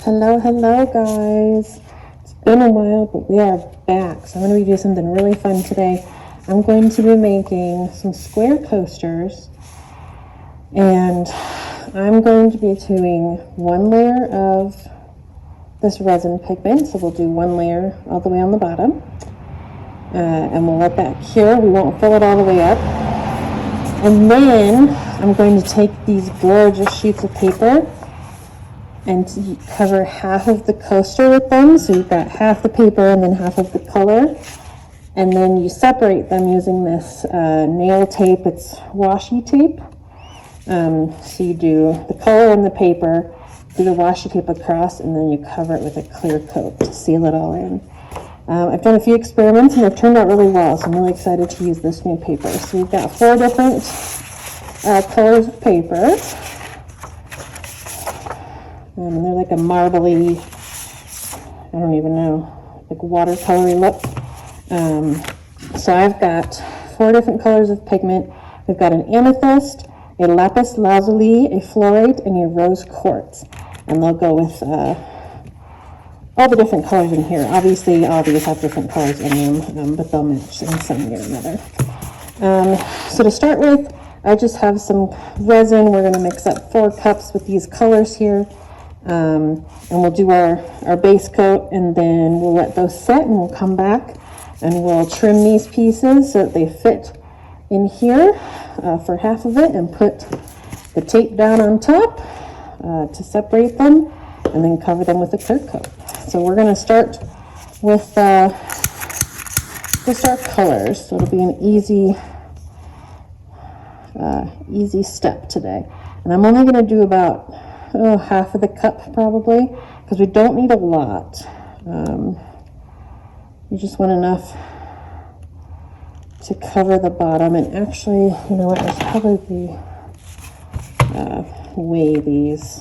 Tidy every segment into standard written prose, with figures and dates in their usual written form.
Hello guys. It's been a while, but we are back. So I'm going to be doing something really fun today. I'm going to be making some square coasters, and I'm going to be doing one layer of this resin pigment. So we'll do one layer all the way on the bottom, and we'll let that cure. We won't fill it all the way up. And then I'm going to take these gorgeous sheets of paper and cover half of the coaster with them. So you've got half the paper and then half of the color. And then you separate them using this nail tape. It's washi tape. So you do the color and the paper, do the washi tape across, and then you cover it with a clear coat to seal it all in. I've done a few experiments and they've turned out really well, so I'm really excited to use this new paper. So we've got 4 different colors of paper. And they're like a marbly, I don't even know, like watercolory look. So I've got 4 different colors of pigment. We've got an amethyst, a lapis lazuli, a fluorite, and a rose quartz. And they'll go with all the different colors in here. Obviously, all these have different colors in them, but they'll match in some way or another. So to start with, I just have some resin. We're going to mix up 4 cups with these colors here. And we'll do our base coat, and then we'll let those set, and we'll come back and we'll trim these pieces so that they fit in here for half of it, and put the tape down on top to separate them, and then cover them with a clear coat. So we're going to start with just our colors, so it'll be an easy step today. And I'm only going to do about half of the cup probably, because we don't need a lot. You just want enough to cover the bottom. And actually, you know what, I should probably weigh these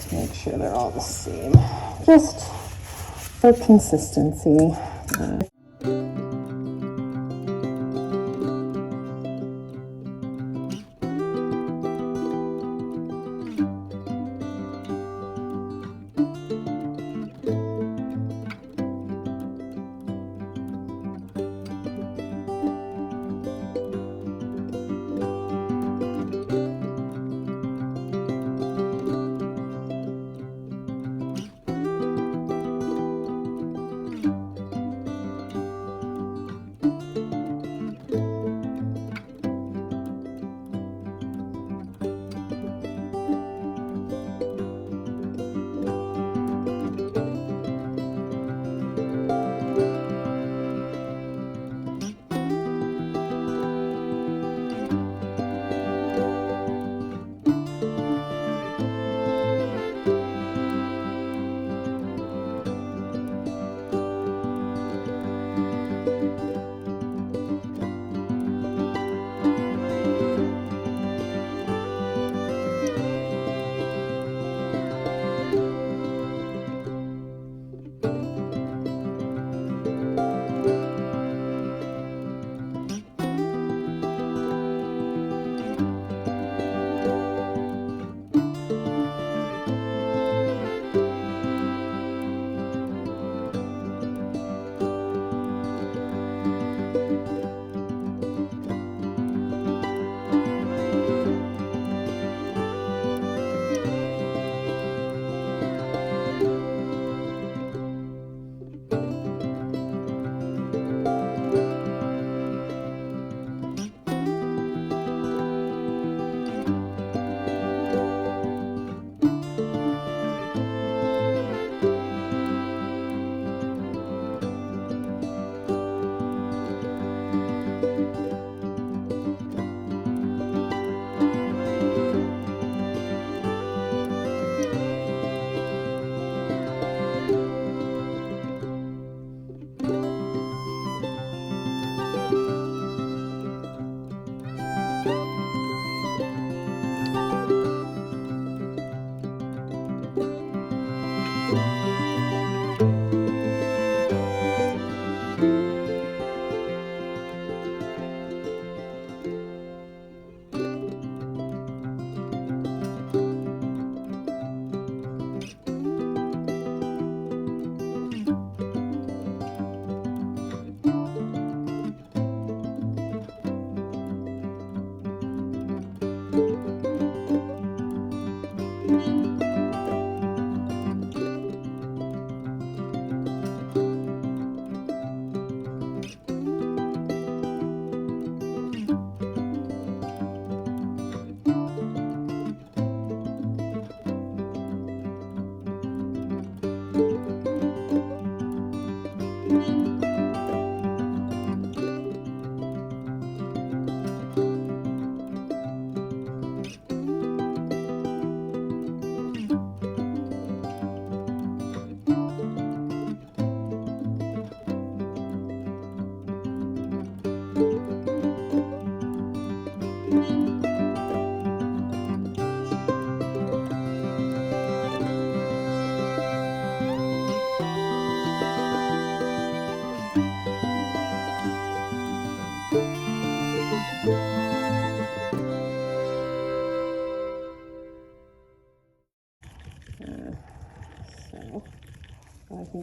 to make sure they're all the same, just for consistency.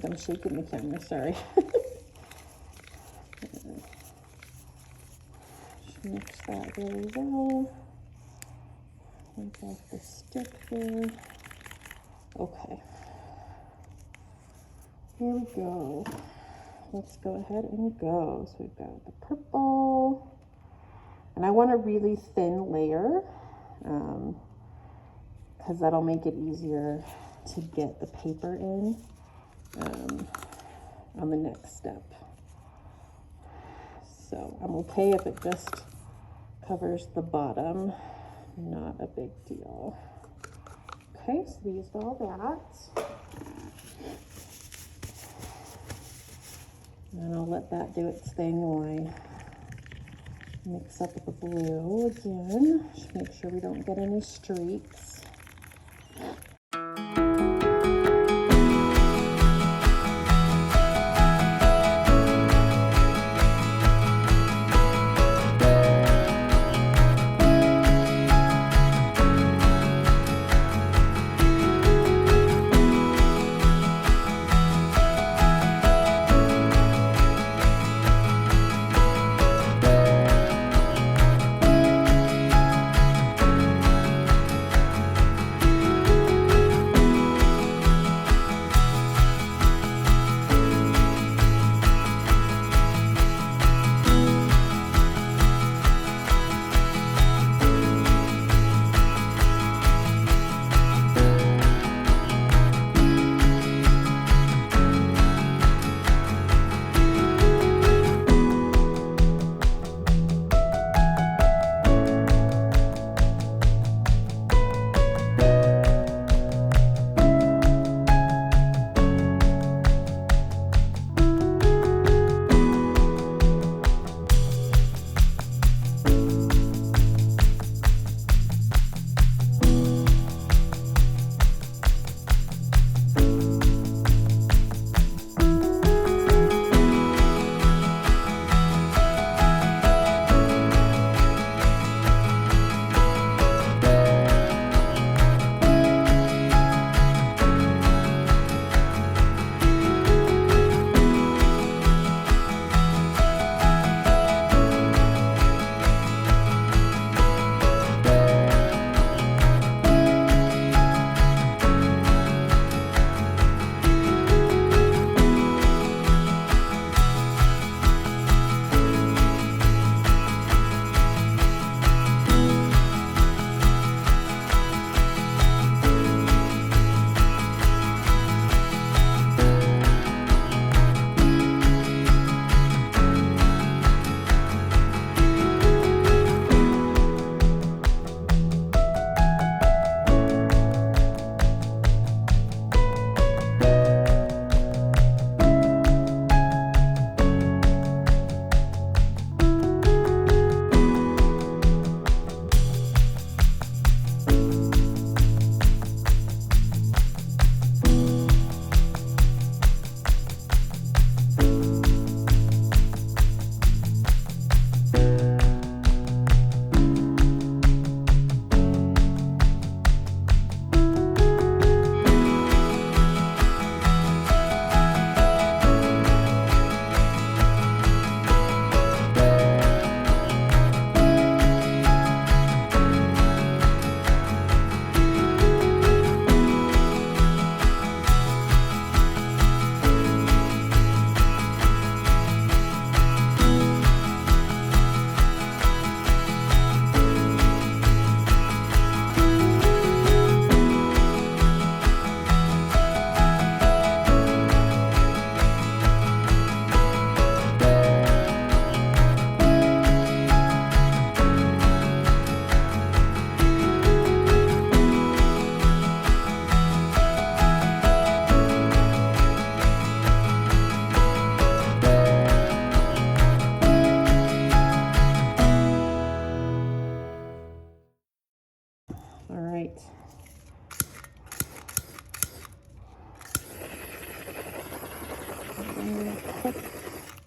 think I'm shaking the camera, sorry. Just mix that really well. Wipe off the stick there. Okay. Here we go. Let's go ahead and go. So we've got the purple. And I want a really thin layer because that'll make it easier to get the paper in on the next step. So I'm okay if it just covers the bottom, not a big deal. Okay, so we used all that. And I'll let that do its thing while I mix up the blue again. Just make sure we don't get any streaks.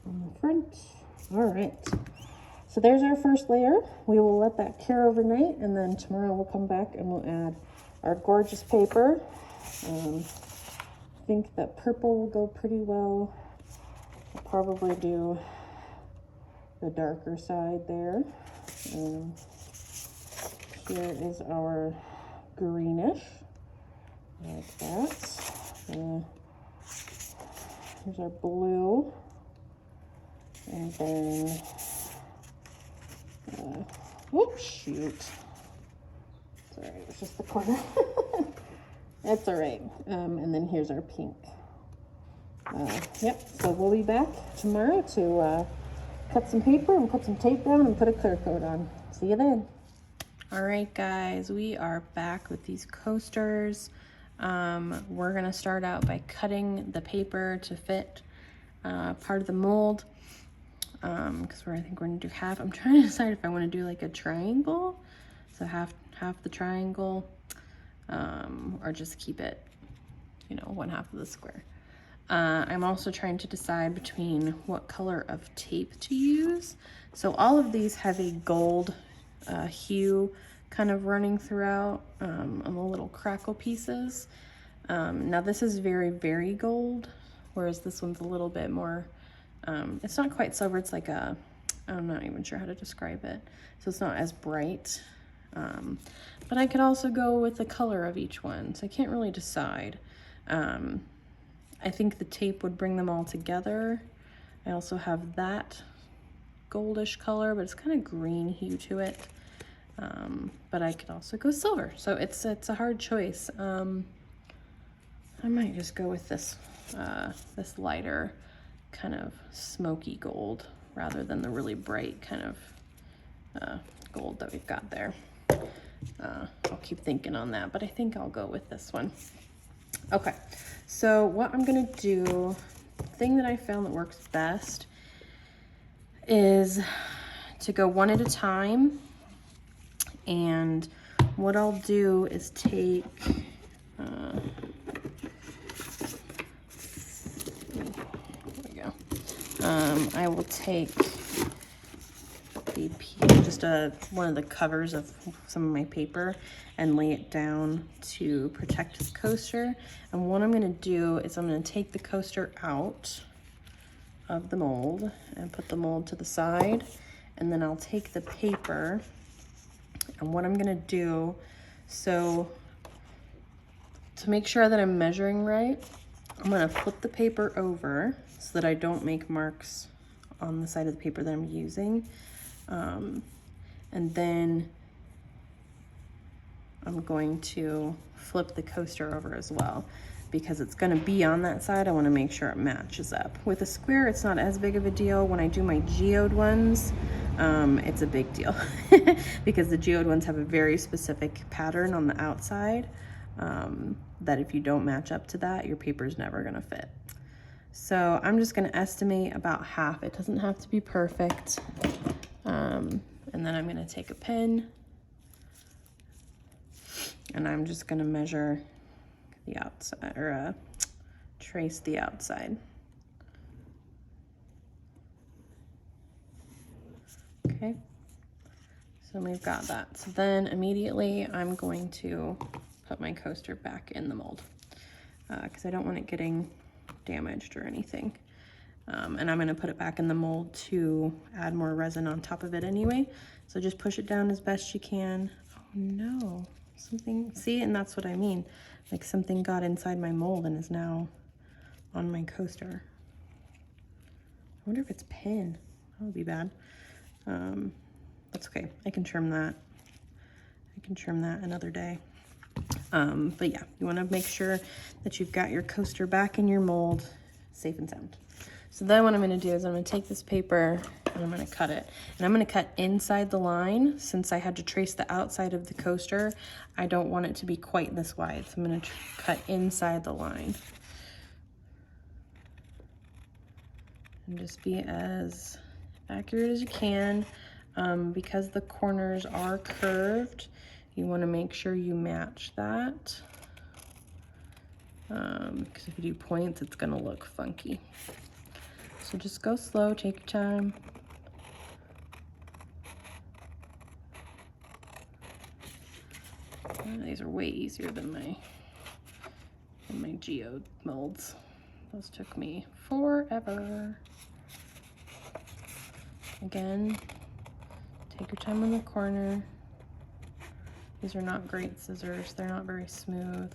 on the front. All right, so there's our first layer. We will let that cure overnight, and then tomorrow we'll come back and we'll add our gorgeous paper. think that purple will go pretty well. I'll probably do the darker side there. Here is our greenish, like that. Here's our blue, and then, whoops, shoot. It's all right, it's just the corner. That's all right. And then here's our pink. Yep, so we'll be back tomorrow to cut some paper and put some tape down and put a clear coat on. See you then. All right, guys, we are back with these coasters. We're gonna start out by cutting the paper to fit part of the mold, because I think we're gonna do half. I'm trying to decide if I want to do like a triangle, so half the triangle, or just keep it, you know, one half of the square. I'm also trying to decide between what color of tape to use. So all of these have a gold hue kind of running throughout on the little crackle pieces. Now this is very, very gold, whereas this one's a little bit more, it's not quite silver, it's like a, I'm not even sure how to describe it. So it's not as bright, but I could also go with the color of each one, so I can't really decide. I think the tape would bring them all together. I also have that goldish color, but it's kind of green hue to it. But I could also go silver, so it's a hard choice. I might just go with this this lighter kind of smoky gold rather than the really bright kind of gold that we've got there. I'll keep thinking on that, but I think I'll go with this one. Okay, so what I'm gonna do, the thing that I found that works best is to go one at a time. And what I'll do is take, there we go. I will take just one of the covers of some of my paper and lay it down to protect the coaster. And what I'm gonna do is I'm gonna take the coaster out of the mold and put the mold to the side. And then I'll take the paper, and what I'm gonna do, so to make sure that I'm measuring right, I'm gonna flip the paper over so that I don't make marks on the side of the paper that I'm using. And then I'm going to flip the coaster over as well, because it's gonna be on that side. I wanna make sure it matches up. With a square, it's not as big of a deal. When I do my geode ones, it's a big deal because the geode ones have a very specific pattern on the outside, that if you don't match up to that, your paper's never gonna fit. So I'm just gonna estimate about half. It doesn't have to be perfect. And then I'm gonna take a pin and I'm just gonna measure the outside, or trace the outside. Okay, so we've got that. So then immediately I'm going to put my coaster back in the mold, because I don't want it getting damaged or anything. And I'm gonna put it back in the mold to add more resin on top of it anyway. So just push it down as best you can. Oh no, something, see, and that's what I mean. Like something got inside my mold and is now on my coaster. I wonder if it's pin. That would be bad. That's okay, I can trim that. I can trim that another day. But yeah, you wanna make sure that you've got your coaster back in your mold, safe and sound. So then what I'm gonna do is I'm gonna take this paper and I'm gonna cut it. And I'm gonna cut inside the line. Since I had to trace the outside of the coaster, I don't want it to be quite this wide. So I'm gonna cut inside the line. And just be as accurate as you can. Because the corners are curved, you wanna make sure you match that. Because if you do points, it's gonna look funky. So just go slow, take your time. These are way easier than and my geode molds. Those took me forever. Again, take your time on the corner. These are not great scissors. They're not very smooth.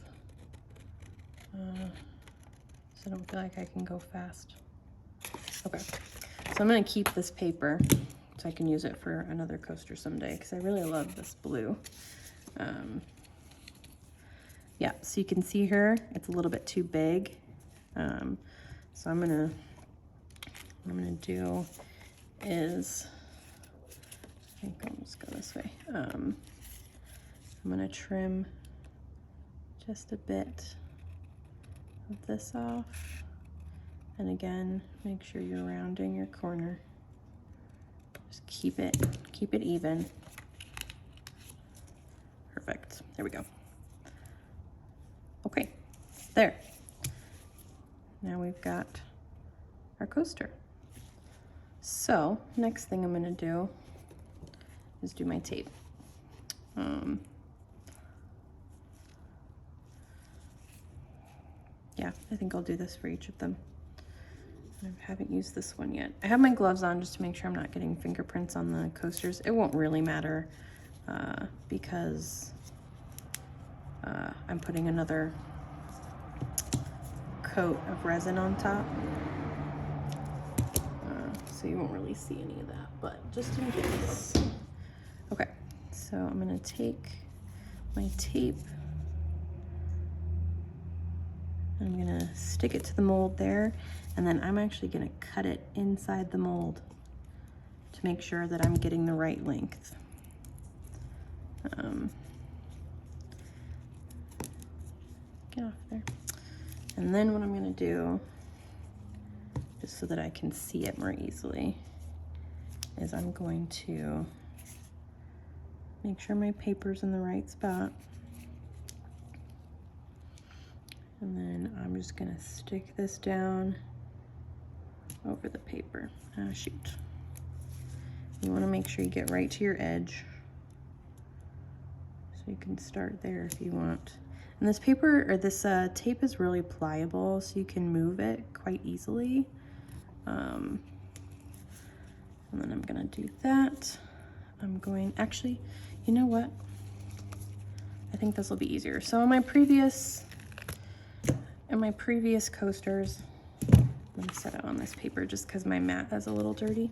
So I don't feel like I can go fast. Okay, so I'm gonna keep this paper so I can use it for another coaster someday because I really love this blue. Yeah, so you can see here, it's a little bit too big. So what I'm gonna do is, I think I'll just go this way. I'm gonna trim just a bit of this off. And again, make sure you're rounding your corner. Just keep it even. Perfect, there we go. Okay, there. Now we've got our coaster. So next thing I'm gonna do is do my tape. Yeah, I think I'll do this for each of them. I haven't used this one yet. I have my gloves on just to make sure I'm not getting fingerprints on the coasters. It won't really matter because I'm putting another coat of resin on top. So you won't really see any of that, but just in case. Okay, so I'm gonna take my tape. I'm gonna stick it to the mold there, and then I'm actually gonna cut it inside the mold to make sure that I'm getting the right length. Get off there. And then what I'm gonna do, just so that I can see it more easily, is I'm going to make sure my paper's in the right spot. And then I'm just gonna stick this down over the paper. Oh, shoot. You wanna make sure you get right to your edge. So you can start there if you want. And this paper, or this tape is really pliable, so you can move it quite easily. And then I'm gonna do that. Actually, you know what? I think this will be easier. So in my previous coasters, let me set it on this paper just because my mat is a little dirty.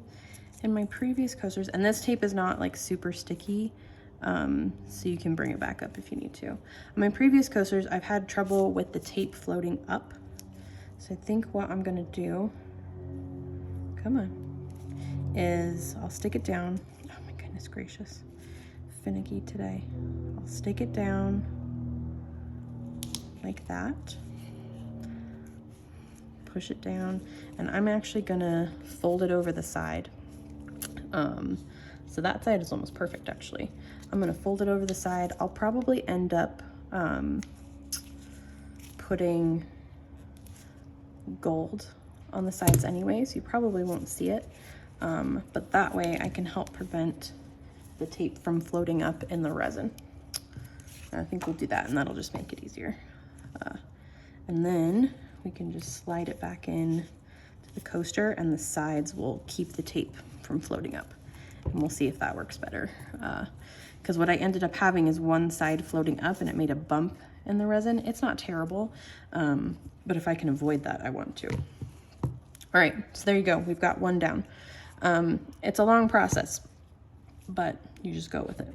In my previous coasters, and this tape is not like super sticky, so you can bring it back up if you need to. On my previous coasters, I've had trouble with the tape floating up. So I think what I'm gonna do, come on, is I'll stick it down. Oh my goodness gracious, finicky today. I'll stick it down like that. Push it down, and I'm actually gonna fold it over the side. So that side is almost perfect actually. I'm gonna fold it over the side. I'll probably end up putting gold on the sides anyway, so you probably won't see it. But that way I can help prevent the tape from floating up in the resin. I think we'll do that, and that'll just make it easier. And then we can just slide it back in to the coaster, and the sides will keep the tape from floating up. And we'll see if that works better. Because what I ended up having is one side floating up and it made a bump in the resin. It's not terrible, but if I can avoid that, I want to. All right, so there you go. We've got one down. It's a long process, but you just go with it.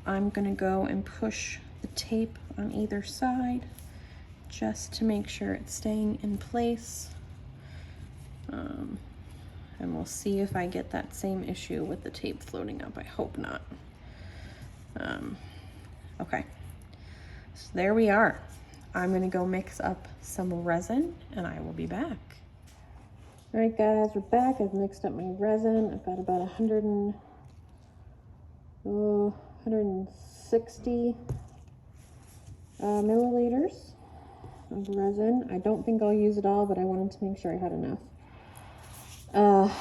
I'm gonna go and push the tape on either side just to make sure it's staying in place. And we'll see if I get that same issue with the tape floating up. I hope not. Okay, so there we are. I'm gonna go mix up some resin and I will be back. All right guys, we're back. I've mixed up my resin. I've got about 160 milliliters of resin. I don't think I'll use it all, but I wanted to make sure I had enough. So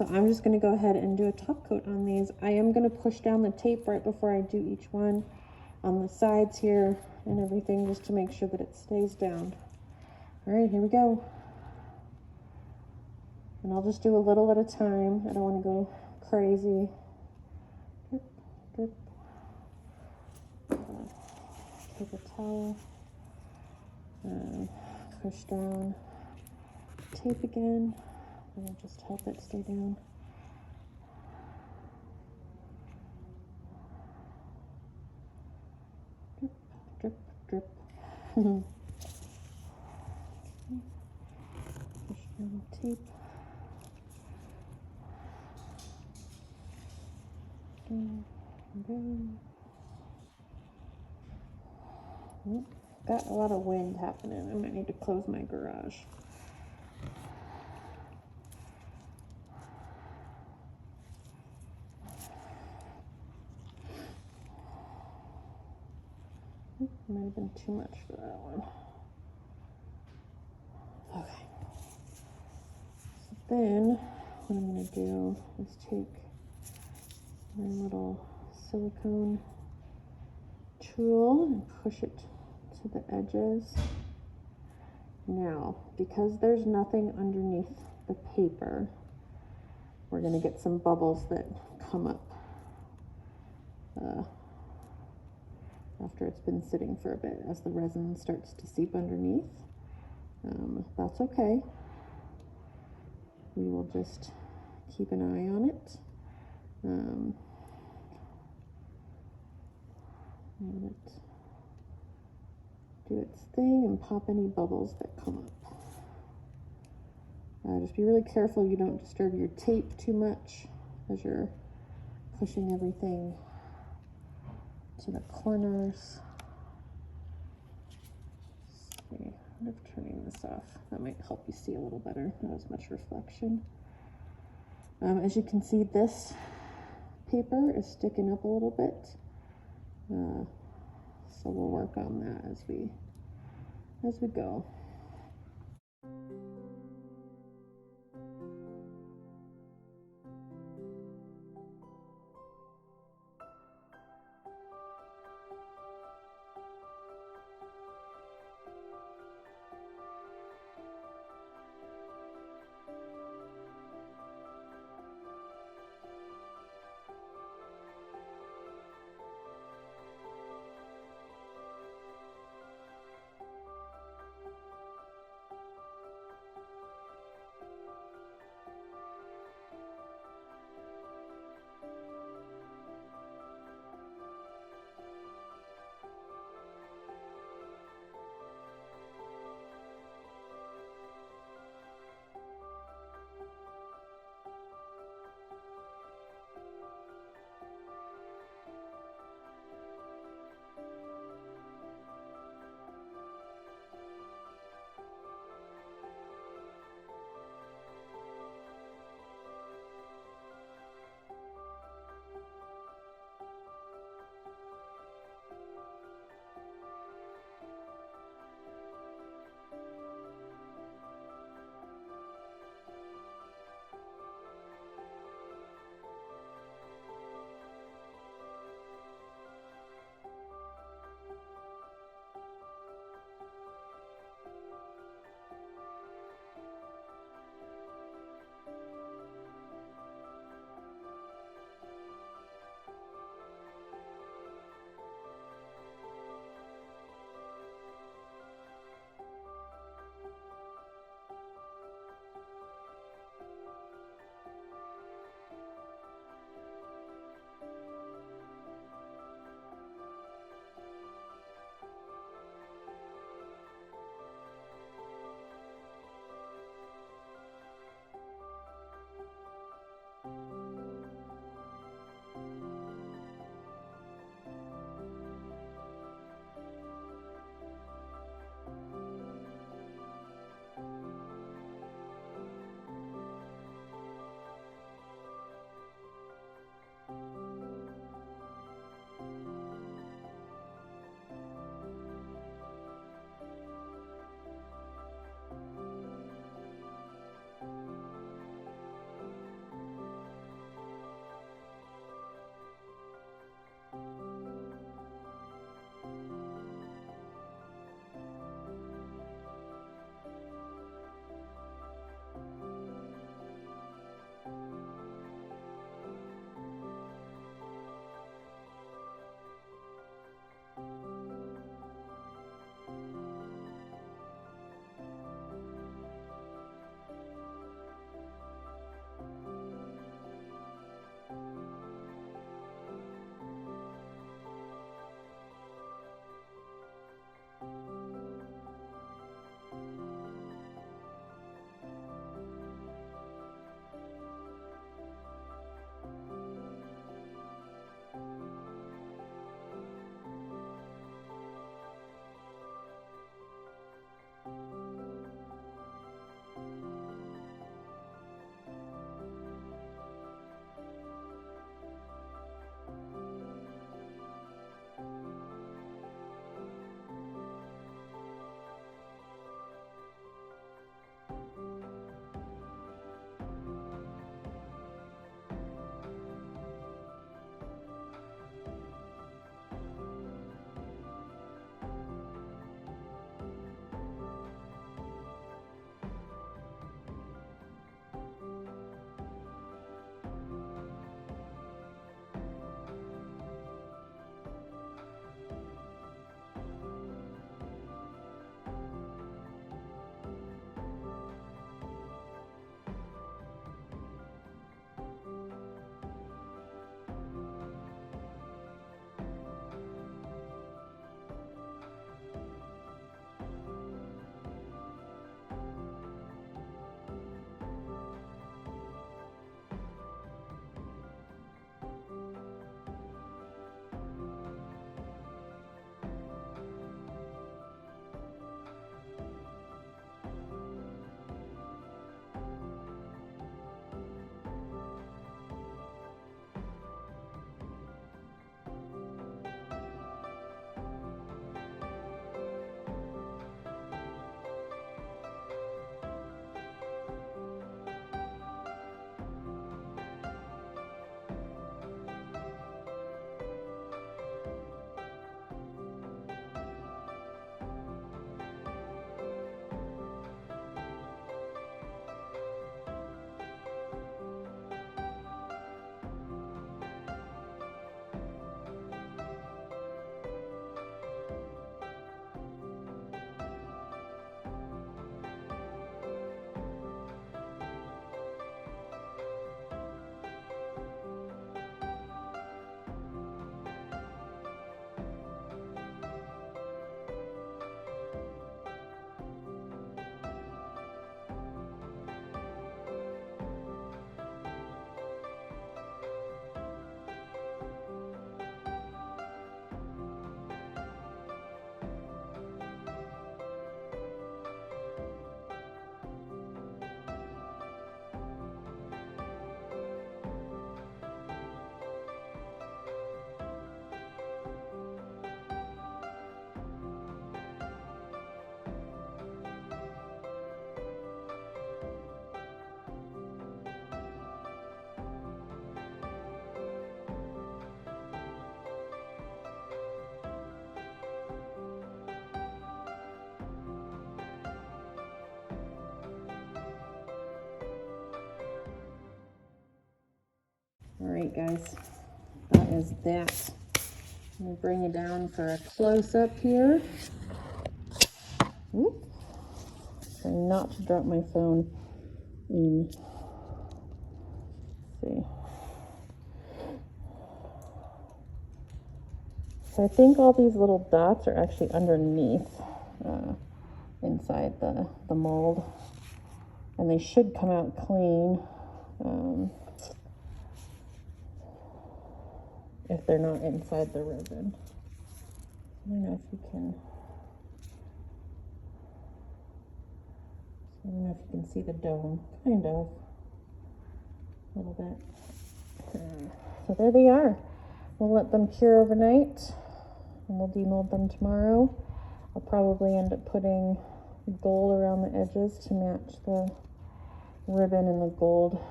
I'm just going to go ahead and do a top coat on these. I am going to push down the tape right before I do each one on the sides here and everything, just to make sure that it stays down. All right, here we go. And I'll just do a little at a time. I don't want to go crazy. Drip, drip. Take a towel and push down the tape again. It'll just help it stay down. Drip, drip, drip. Push down the tape. Down, down. Got a lot of wind happening. I might need to close my garage. Might have been too much for that one. Okay. So then what I'm going to do is take my little silicone tool and push it to the edges. Now, because there's nothing underneath the paper, we're going to get some bubbles that come up after it's been sitting for a bit, as the resin starts to seep underneath. That's okay. We will just keep an eye on it. Let it do its thing and pop any bubbles that come up. Just be really careful you don't disturb your tape too much as you're pushing everything to the corners. Let's see, I'm turning this off. That might help you see a little better, not as much reflection. As you can see, this paper is sticking up a little bit. So we'll work on that as we go. All right, guys, that is that. Let me bring you down for a close-up here. Oop. Try not to drop my phone in. Let's see. So I think all these little dots are actually underneath, inside the mold, and they should come out clean if they're not inside the resin. I don't know if you can. I don't know if you can see the dome, kind of, a little bit. So there they are. We'll let them cure overnight, and we'll demold them tomorrow. I'll probably end up putting gold around the edges to match the ribbon and the gold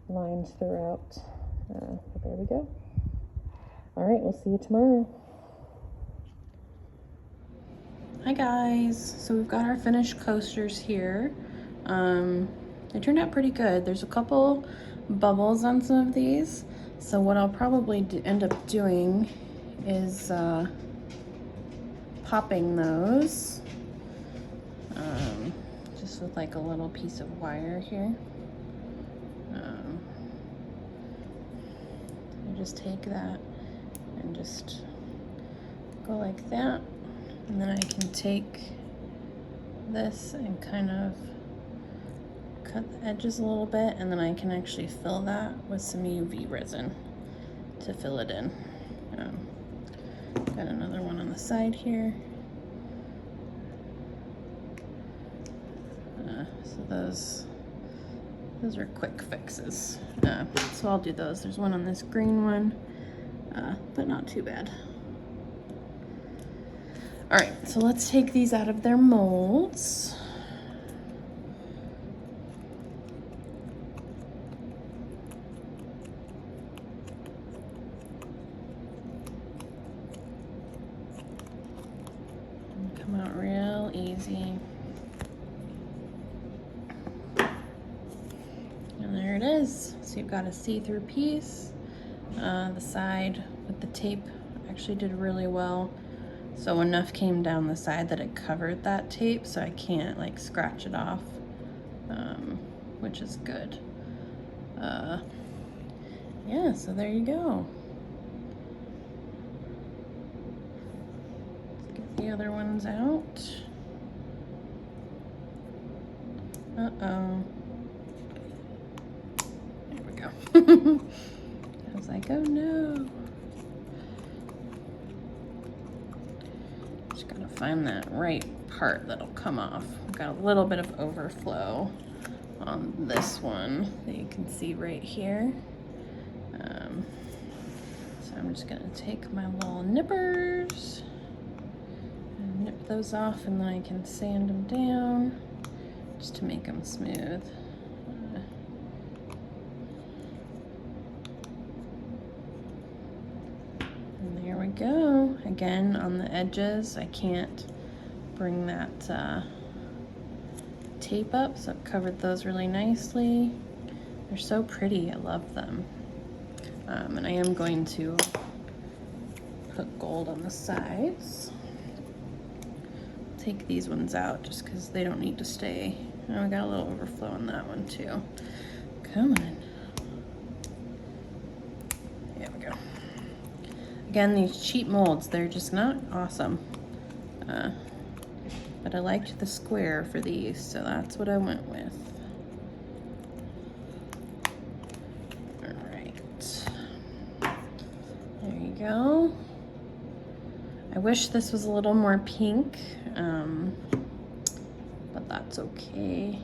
lines throughout. But there we go. All right, we'll see you tomorrow. Hi guys, so we've got our finished coasters here. They turned out pretty good. There's a couple bubbles on some of these, so what I'll probably end up doing is popping those just with like a little piece of wire here. I just take that and just go like that. And then I can take this and kind of cut the edges a little bit, and then I can actually fill that with some UV resin to fill it in. Got another one on the side here. So those are quick fixes. So I'll do those. There's one on this green one, but not too bad. All right, so let's take these out of their molds. Come out real easy. And there it is. So you've got a see-through piece. The side with the tape actually did really well. So enough came down the side that it covered that tape, so I can't like scratch it off, which is good. Yeah, so there you go. Let's get the other ones out. Uh-oh. There we go. I was like, oh no. Just gotta find that right part that'll come off. I've got a little bit of overflow on this one that you can see right here. So I'm just gonna take my little nippers and nip those off, and then I can sand them down just to make them smooth. And there we go. Again, on the edges, I can't bring that tape up, so I've covered those really nicely. They're so pretty, I love them. And I am going to put gold on the sides. Take these ones out just because they don't need to stay. Oh, I got a little overflow on that one too. Come on. There we go. Again, these cheap molds, they're just not awesome. But I liked the square for these, so that's what I went with. All right. There you go. I wish this was a little more pink, but that's okay.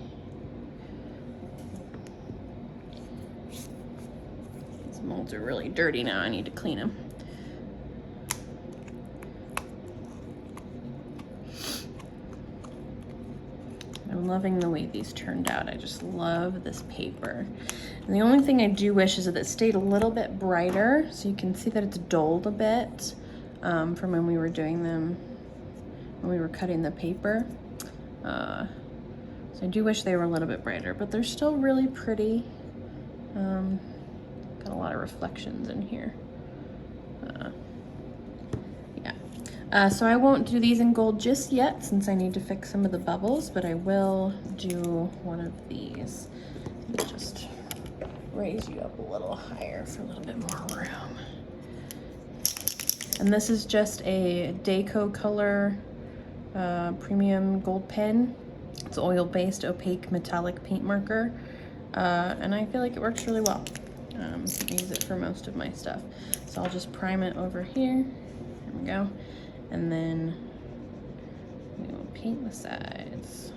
These molds are really dirty now. I need to clean them. I'm loving the way these turned out. I just love this paper. And the only thing I do wish is that it stayed a little bit brighter, so you can see that it's dulled a bit from when we were doing them, when we were cutting the paper. So I do wish they were a little bit brighter, but they're still really pretty. Got a lot of reflections in here. So I won't do these in gold just yet since I need to fix some of the bubbles, but I will do one of these. Just raise you up a little higher for a little bit more room. And this is just a Deco Color premium gold pen. It's oil-based opaque metallic paint marker, and I feel like it works really well. I use it for most of my stuff. So I'll just prime it over here. There we go. And then we will paint the sides.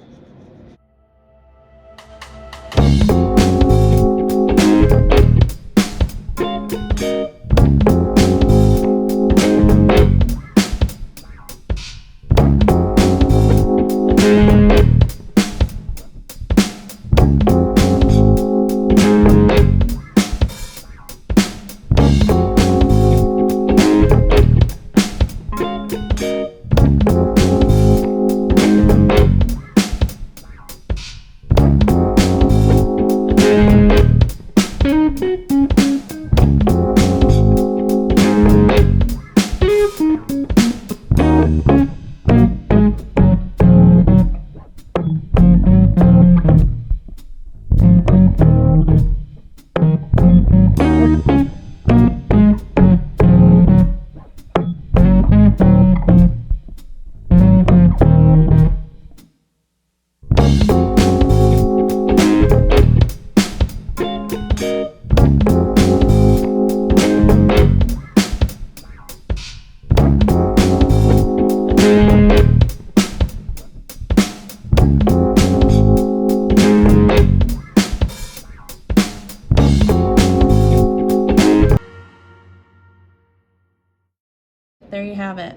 There you have it,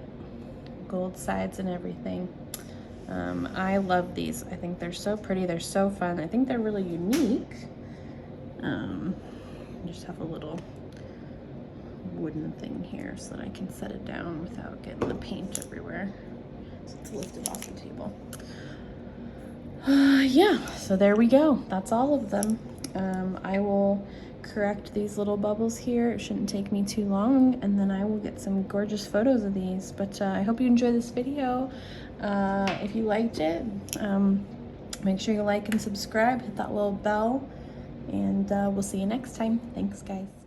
gold sides and everything. I love these. I think they're so pretty, they're so fun. I think they're really unique. Just have a little wooden thing here so that I can set it down without getting the paint everywhere. So it's lifted off the table. Yeah, so there we go. That's all of them. I will correct these little bubbles here. It shouldn't take me too long, and then I will get some gorgeous photos of these. But I hope you enjoyed this video. If you liked it, make sure you like and subscribe, hit that little bell, and we'll see you next time. Thanks, guys.